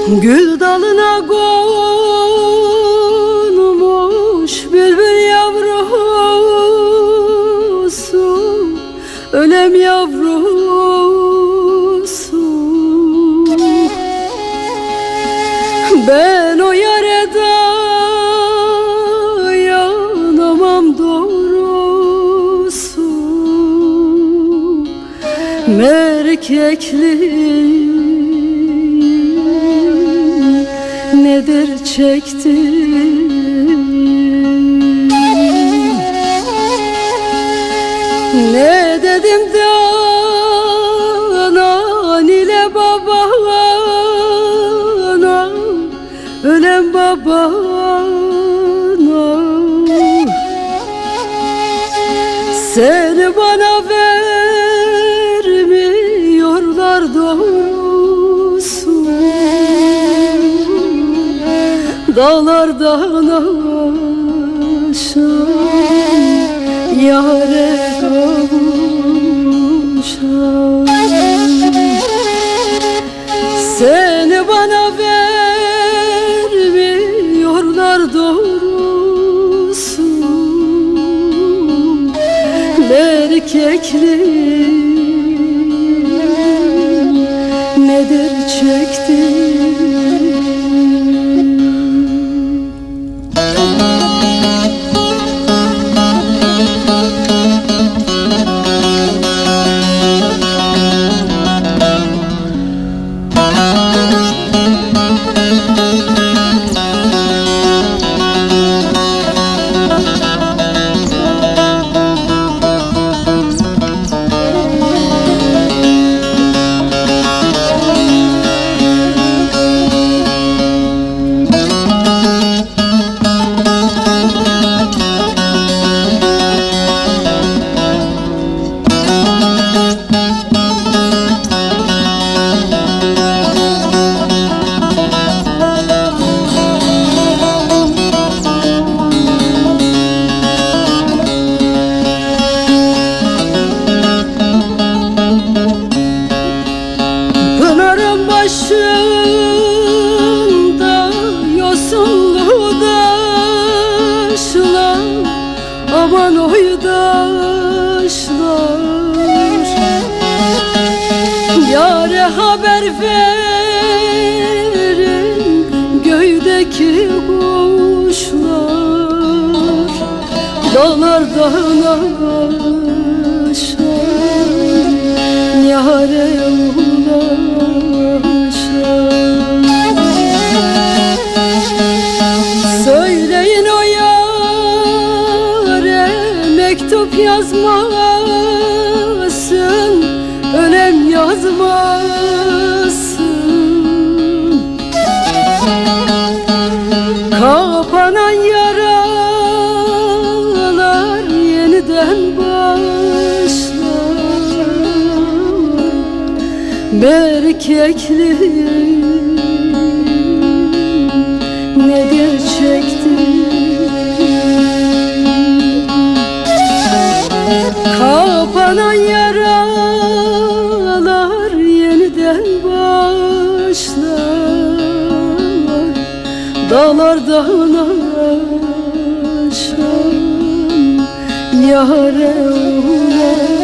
Gül dalına konmuş bülbül yavrusu, ölem yavrusu. Ben o yare dayanamam doğrusu. Merkekli nedir çektim? Ne dedim de anan ile babana, ölen babana. Seni bana vermiyorlar doğrusu. Dağlardan aşan yâre kavuşan. Seni bana vermiyorlar doğrusu. Erkekli nedir çektim? Başında yosunlu daşlar, aman oy daşlar. Yâre haber verin göydeki kuşlar, dağlardan aşan yâre söyleyin o yâre mektup yazmasın, ölem yazmasın. Kapanan yaralar yeniden başlar. Erkekli nedir çektim? Kapanan yaralar yeniden başlar. Dağlardan aşan yâre uğrar.